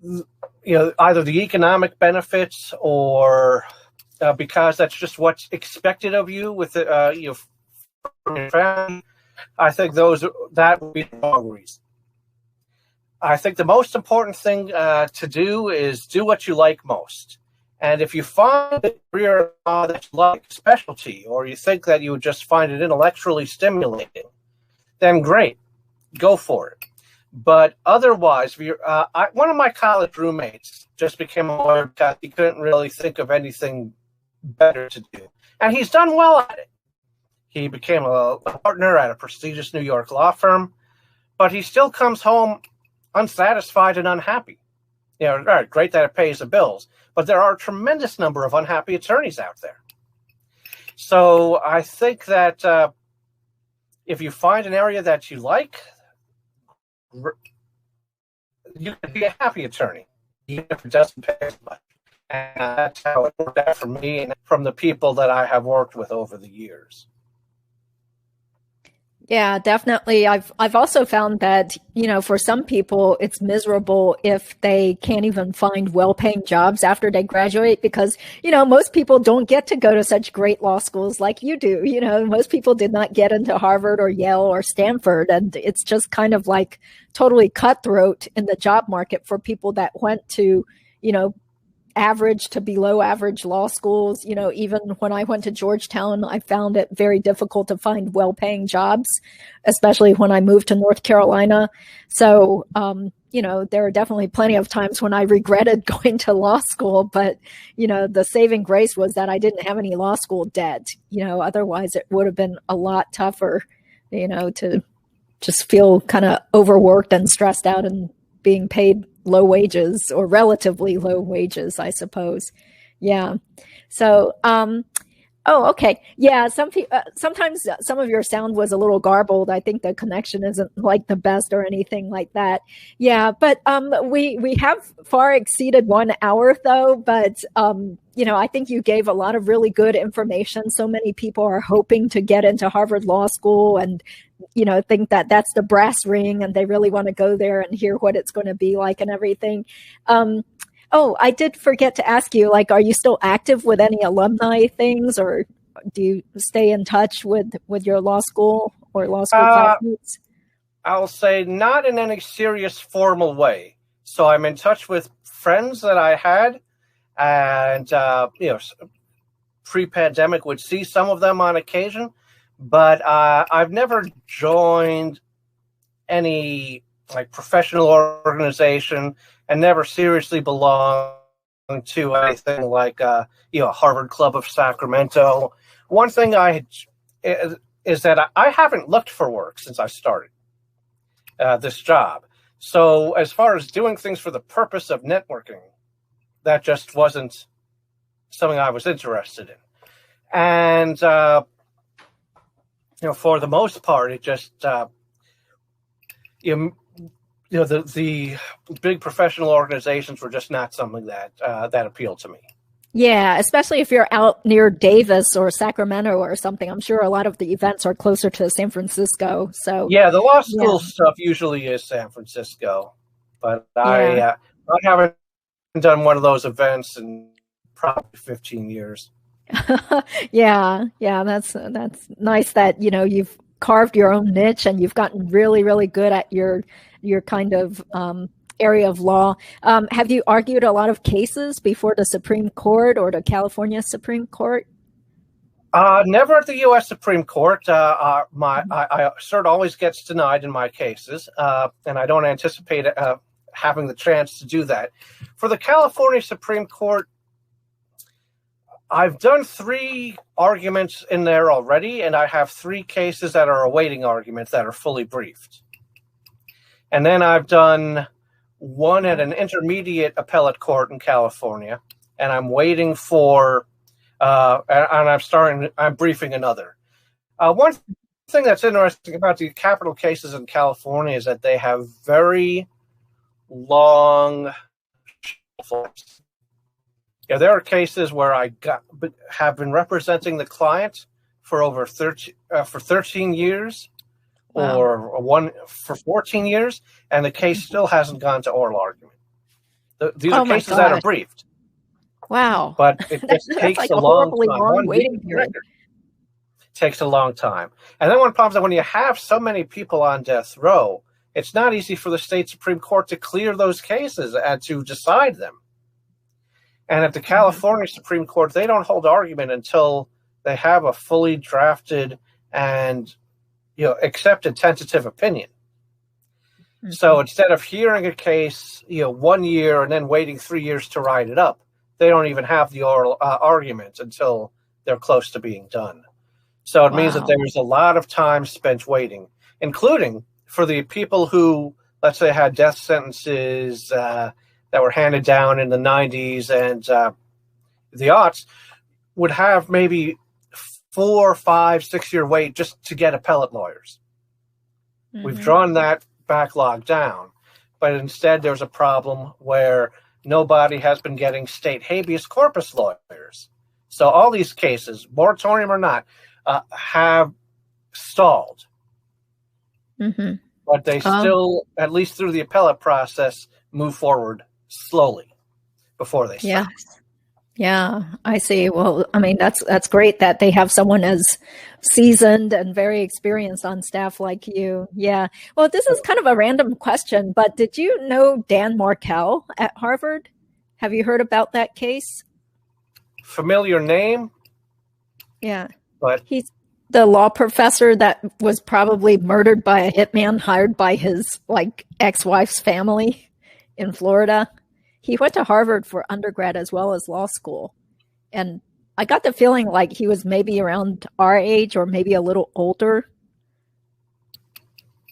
you know, either the economic benefits or because that's just what's expected of you with you from your family, I think that would be the wrong reason. I think the most important thing to do is do what you like most. And if you find a career that you like, specialty, or you think that you would just find it intellectually stimulating, then great, go for it. But otherwise, if you're, one of my college roommates just became a lawyer because he couldn't really think of anything better to do. And he's done well at it. He became a partner at a prestigious New York law firm, but he still comes home unsatisfied and unhappy. You know, all right, great that it pays the bills, but there are a tremendous number of unhappy attorneys out there. So I think that if you find an area that you like, you can be a happy attorney, even if it doesn't pay as much. And that's how it worked out for me and from the people that I have worked with over the years. Yeah, definitely. I've also found that, you know, for some people, it's miserable if they can't even find well-paying jobs after they graduate because, you know, most people don't get to go to such great law schools like you do. You know, most people did not get into Harvard or Yale or Stanford. And it's just kind of like totally cutthroat in the job market for people that went to, you know, average to below average law schools. You know, even when I went to Georgetown, I found it very difficult to find well-paying jobs, especially when I moved to North Carolina. So, you know, there are definitely plenty of times when I regretted going to law school, but, you know, the saving grace was that I didn't have any law school debt. You know, otherwise it would have been a lot tougher, you know, to just feel kind of overworked and stressed out and being paid low wages or relatively low wages, I suppose. Yeah. So, oh, okay. Yeah. Sometimes some of your sound was a little garbled. I think the connection isn't like the best or anything like that. Yeah. But, we have far exceeded 1 hour though, but, you know, I think you gave a lot of really good information. So many people are hoping to get into Harvard Law School and, you know, think that that's the brass ring and they really want to go there and hear what it's going to be like and everything. Oh, I did forget to ask you, like, are you still active with any alumni things or do you stay in touch with your law school or law school classmates? I'll say not in any serious formal way. So I'm in touch with friends that I had and, you know, pre-pandemic would see some of them on occasion. But I've never joined any like professional organization and never seriously belonged to anything like you know, Harvard Club of Sacramento. One thing is that I haven't looked for work since I started this job. So as far as doing things for the purpose of networking, that just wasn't something I was interested in. And you know, for the most part, it just, you know, the big professional organizations were just not something that that appealed to me. Yeah, especially if you're out near Davis or Sacramento or something. I'm sure a lot of the events are closer to San Francisco. So yeah, the law school stuff usually is San Francisco, but I haven't done one of those events in probably 15 years. Yeah, that's nice that, you know, you've carved your own niche and you've gotten really, really good at your kind of area of law. Have you argued a lot of cases before the Supreme Court or the California Supreme Court? Never at the U.S. Supreme Court. I cert always gets denied in my cases, and I don't anticipate having the chance to do that. For the California Supreme Court, I've done 3 arguments in there already, and I have 3 cases that are awaiting arguments that are fully briefed. And then I've done 1 at an intermediate appellate court in California, and I'm waiting for, and I'm briefing another. One thing that's interesting about the capital cases in California is that they have very long shelf. Yeah, there are cases where have been representing the client for over 13 years, Wow. or for 14 years, and the case still hasn't gone to oral argument. These are cases that are briefed. Wow. But it just takes like a long time. Long waiting period. Takes a long time. And then one problem is that when you have so many people on death row, it's not easy for the state Supreme Court to clear those cases and to decide them. And at the California Supreme Court, they don't hold argument until they have a fully drafted and accepted tentative opinion. Mm-hmm. So instead of hearing a case 1 year and then waiting 3 years to write it up, they don't even have the oral argument until they're close to being done. So it means that there's a lot of time spent waiting, including for the people who, let's say, had death sentences that were handed down in the 90s and the aughts, would have maybe 4, 5, 6 year wait just to get appellate lawyers. Mm-hmm. We've drawn that backlog down, but instead there's a problem where nobody has been getting state habeas corpus lawyers. So all these cases, moratorium or not, have stalled. Mm-hmm. But they still, at least through the appellate process, move forward slowly before they stop. Yeah, I see. Well, I mean, that's great that they have someone as seasoned and very experienced on staff like you. Yeah. Well, this is kind of a random question, but did you know Dan Markel at Harvard? Have you heard about that case? Familiar name. Yeah. But he's the law professor that was probably murdered by a hitman hired by his ex-wife's family in Florida. He went to Harvard for undergrad as well as law school. And I got the feeling like he was maybe around our age or maybe a little older.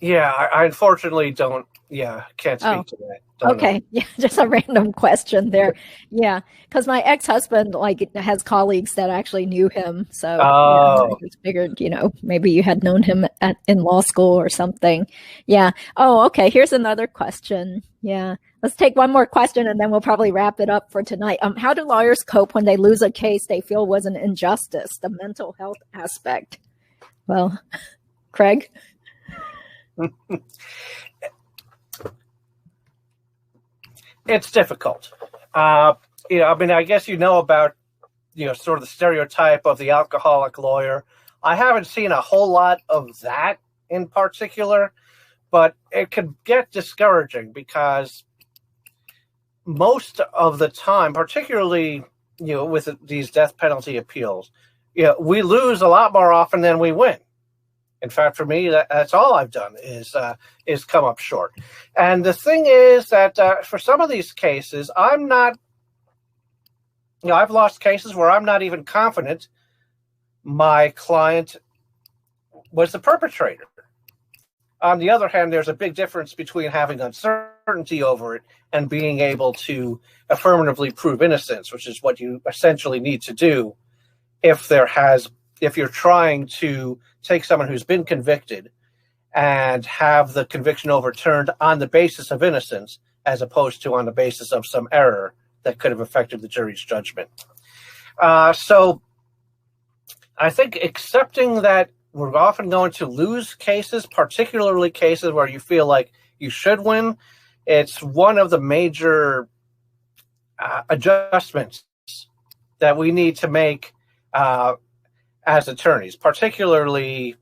Yeah, I unfortunately can't speak to that. Okay. Yeah, just a random question there. Yeah, because my ex-husband has colleagues that actually knew him. So I just figured, maybe you had known him in law school or something. Yeah. Oh, okay. Here's another question. Yeah. Let's take one more question and then we'll probably wrap it up for tonight. How do lawyers cope when they lose a case they feel was an injustice, the mental health aspect? Well, Craig? It's difficult. I guess about, sort of the stereotype of the alcoholic lawyer. I haven't seen a whole lot of that in particular, but it could get discouraging because most of the time, particularly, with these death penalty appeals, we lose a lot more often than we win. In fact, for me, that's all I've done is come up short. And the thing is that for some of these cases, I'm not, I've lost cases where I'm not even confident my client was the perpetrator. On the other hand, there's a big difference between having uncertainty over it and being able to affirmatively prove innocence, which is what you essentially need to do if you're trying to take someone who's been convicted and have the conviction overturned on the basis of innocence as opposed to on the basis of some error that could have affected the jury's judgment. So I think accepting that we're often going to lose cases, particularly cases where you feel like you should win, it's one of the major adjustments that we need to make as attorneys, particularly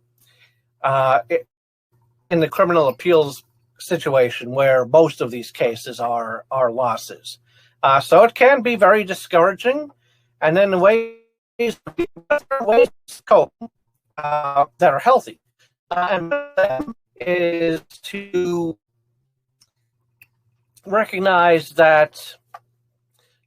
in the criminal appeals situation where most of these cases are losses. So it can be very discouraging. And then the ways to cope that are healthy. And that is to recognize that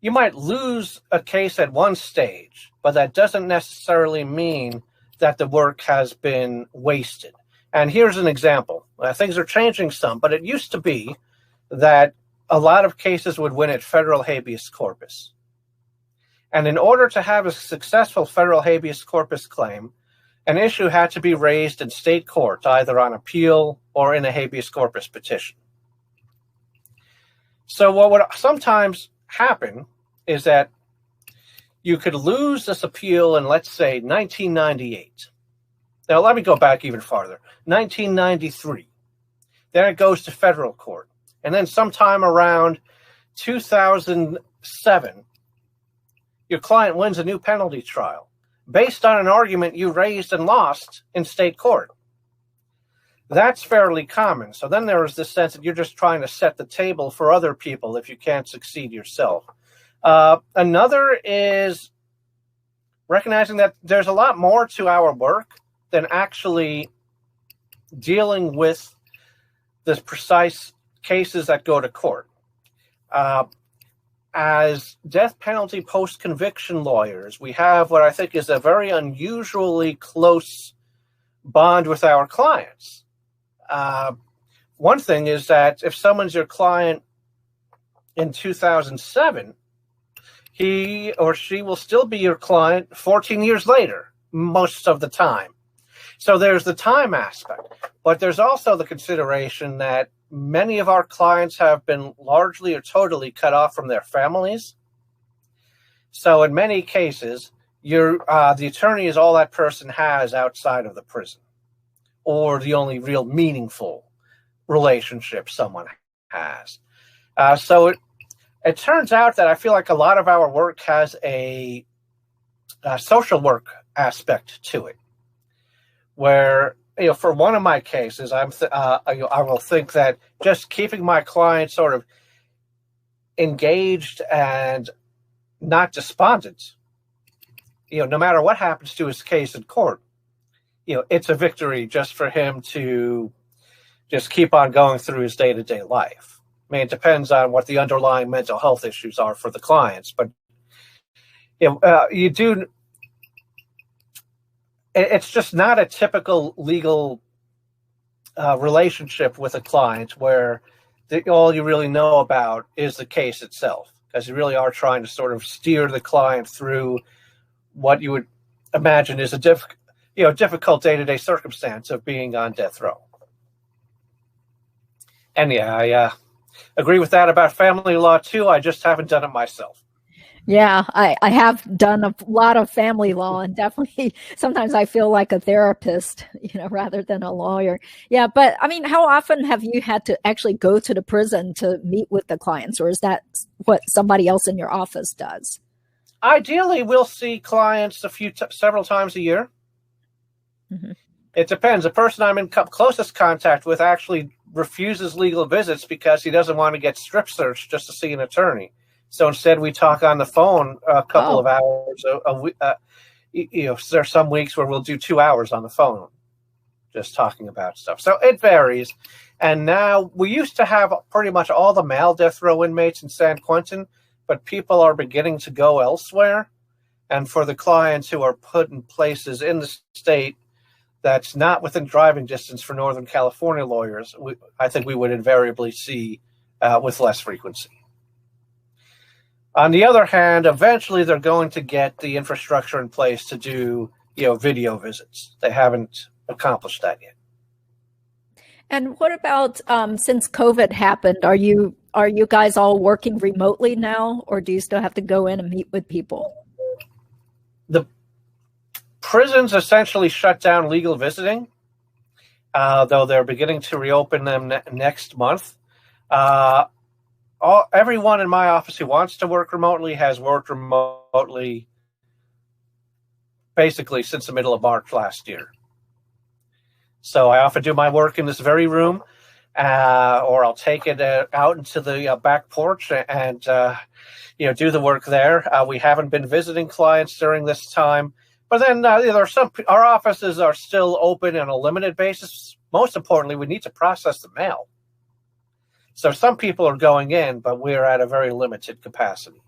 you might lose a case at one stage, but that doesn't necessarily mean that the work has been wasted. And here's an example. Things are changing some, but it used to be that a lot of cases would win at federal habeas corpus. And in order to have a successful federal habeas corpus claim, an issue had to be raised in state court, either on appeal or in a habeas corpus petition. So what would sometimes happen is that you could lose this appeal in, let's say, 1998. Now, let me go back even farther. 1993. Then it goes to federal court. And then sometime around 2007, your client wins a new penalty trial based on an argument you raised and lost in state court. That's fairly common. So then there is this sense that you're just trying to set the table for other people if you can't succeed yourself. Another is recognizing that there's a lot more to our work than actually dealing with the precise cases that go to court. As death penalty post-conviction lawyers, we have what I think is a very unusually close bond with our clients. One thing is that if someone's your client in 2007, he or she will still be your client 14 years later, most of the time. So there's the time aspect, but there's also the consideration that many of our clients have been largely or totally cut off from their families. So in many cases, the attorney is all that person has outside of the prison, or the only real meaningful relationship someone has. So it turns out that I feel like a lot of our work has a social work aspect to it, where, for one of my cases, I will think that just keeping my client sort of engaged and not despondent, no matter what happens to his case in court, it's a victory just for him to just keep on going through his day-to-day life. I mean, it depends on what the underlying mental health issues are for the clients, but it's just not a typical legal relationship with a client where all you really know about is the case itself, because you really are trying to sort of steer the client through what you would imagine is a difficult day-to-day circumstance of being on death row. And I agree with that about family law too. I just haven't done it myself. Yeah, I have done a lot of family law, and definitely sometimes I feel like a therapist, rather than a lawyer. Yeah, but I mean, how often have you had to actually go to the prison to meet with the clients, or is that what somebody else in your office does? Ideally, we'll see clients several times a year. Mm-hmm. It depends. The person I'm in closest contact with actually refuses legal visits because he doesn't want to get strip searched just to see an attorney. So instead, we talk on the phone a couple of hours a week. There are some weeks where we'll do 2 hours on the phone, just talking about stuff. So it varies. And now we used to have pretty much all the male death row inmates in San Quentin, but people are beginning to go elsewhere. And for the clients who are put in places in the state that's not within driving distance for Northern California lawyers, I think we would invariably see with less frequency. On the other hand, eventually they're going to get the infrastructure in place to do, video visits. They haven't accomplished that yet. And what about since COVID happened? Are you guys all working remotely now, or do you still have to go in and meet with people? The prisons essentially shut down legal visiting, though they're beginning to reopen them next month. Everyone in my office who wants to work remotely has worked remotely basically since the middle of March last year. So I often do my work in this very room, or I'll take it out into the back porch and do the work there. We haven't been visiting clients during this time, but then there are our offices are still open on a limited basis. Most importantly, we need to process the mail. So some people are going in, but we're at a very limited capacity.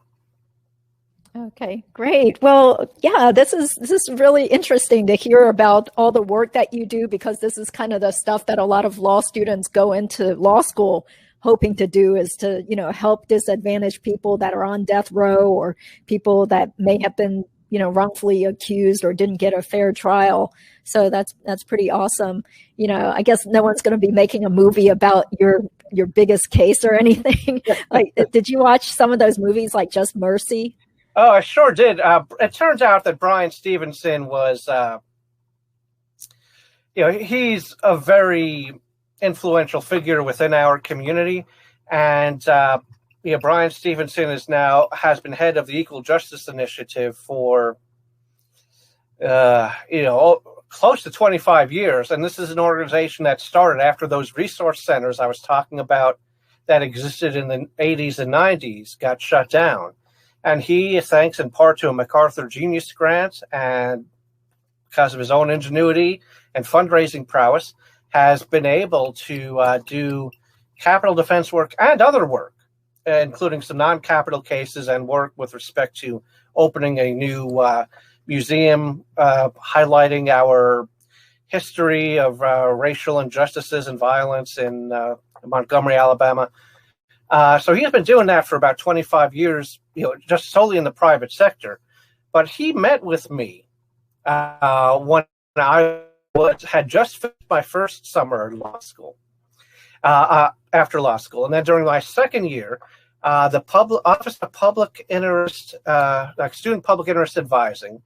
Okay, great. Well, yeah, this is really interesting to hear about all the work that you do, because this is kind of the stuff that a lot of law students go into law school hoping to do, is to, help disadvantaged people that are on death row, or people that may have been, wrongfully accused or didn't get a fair trial. So that's pretty awesome. I guess no one's going to be making a movie about your biggest case or anything. Like, did you watch some of those movies like Just Mercy? Oh, I sure did. It turns out that Bryan Stevenson was, he's a very influential figure within our community. And, Bryan Stevenson has been head of the Equal Justice Initiative for, close to 25 years. And this is an organization that started after those resource centers I was talking about that existed in the 80s and 90s got shut down. And he, thanks in part to a MacArthur Genius Grant and because of his own ingenuity and fundraising prowess, has been able to do capital defense work and other work, including some non-capital cases and work with respect to opening a new museum highlighting our history of racial injustices and violence in Montgomery, Alabama. So he's been doing that for about 25 years, just solely in the private sector. But he met with me when I had just finished my first summer in law school, after law school. And then during my second year, the Office of Public Interest, Student Public Interest Advising,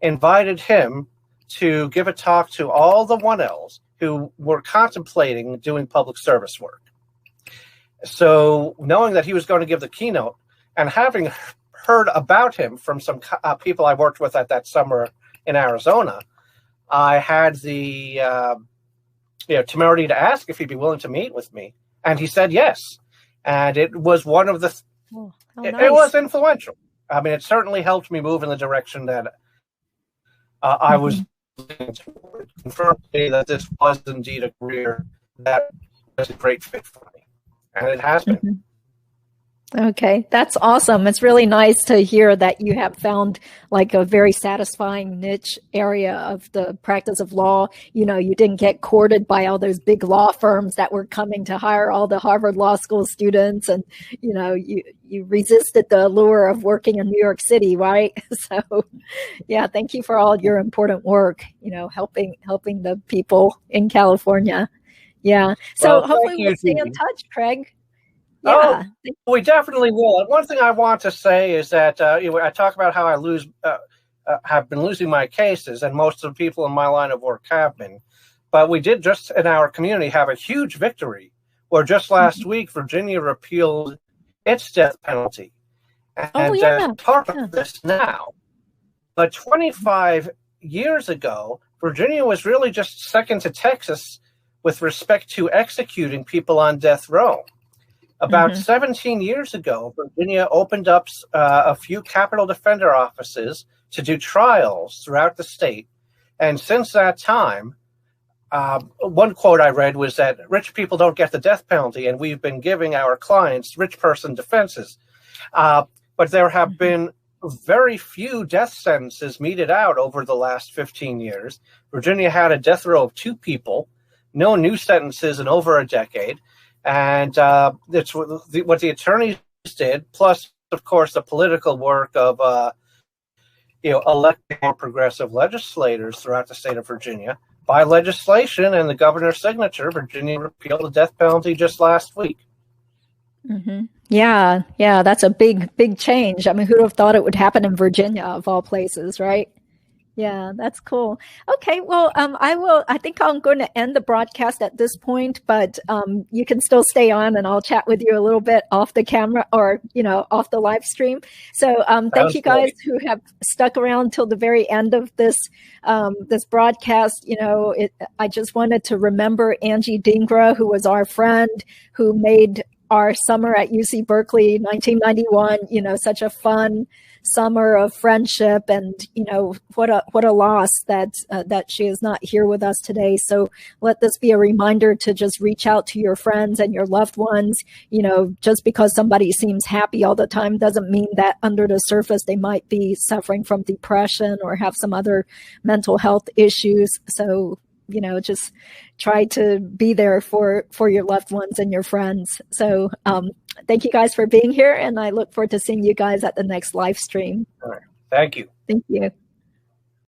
invited him to give a talk to all the 1Ls who were contemplating doing public service work. So knowing that he was going to give the keynote and having heard about him from some people I worked with at that summer in Arizona, I had the temerity to ask if he'd be willing to meet with me. And he said yes. And it was one of the, nice. It was influential. I mean, it certainly helped me move in the direction that I was looking toward. Confirmed that this was indeed a career that was a great fit for me. And it has been. Mm-hmm. Okay, that's awesome. It's really nice to hear that you have found like a very satisfying niche area of the practice of law. You didn't get courted by all those big law firms that were coming to hire all the Harvard Law School students. And, you resisted the allure of working in New York City, right? So, yeah, thank you for all your important work, helping the people in California. Yeah. So hopefully we'll stay in touch, Craig. Yeah. Oh, we definitely will. And one thing I want to say is that I talk about how I have been losing my cases, and most of the people in my line of work have been. But we did just in our community have a huge victory, where just last week Virginia repealed its death penalty. And part of this now. But 25 years ago, Virginia was really just second to Texas with respect to executing people on death row. About 17 years ago, Virginia opened up a few capital defender offices to do trials throughout the state. And since that time, one quote I read was that rich people don't get the death penalty, and we've been giving our clients rich person defenses. But there have been very few death sentences meted out over the last 15 years. Virginia had a death row of 2 people, no new sentences in over a decade. And it's what the attorneys did, plus, of course, the political work of, electing more progressive legislators throughout the state of Virginia. By legislation and the governor's signature, Virginia repealed the death penalty just last week. Mm-hmm. Yeah, that's a big change. I mean, who'd have thought it would happen in Virginia, of all places, right? Yeah, that's cool. Okay, well, I think I'm going to end the broadcast at this point, but you can still stay on and I'll chat with you a little bit off the camera or, off the live stream. So thank you guys who have stuck around till the very end of this broadcast. I just wanted to remember Angie Dingra, who was our friend, who made our summer at UC Berkeley, 1991, such a fun summer of friendship, and what a loss that she is not here with us today. So let this be a reminder to just reach out to your friends and your loved ones. Just because somebody seems happy all the time doesn't mean that under the surface they might be suffering from depression or have some other mental health issues. So just try to be there for your loved ones and your friends. So thank you guys for being here, and I look forward to seeing you guys at the next live stream. All right. Thank you. Thank you.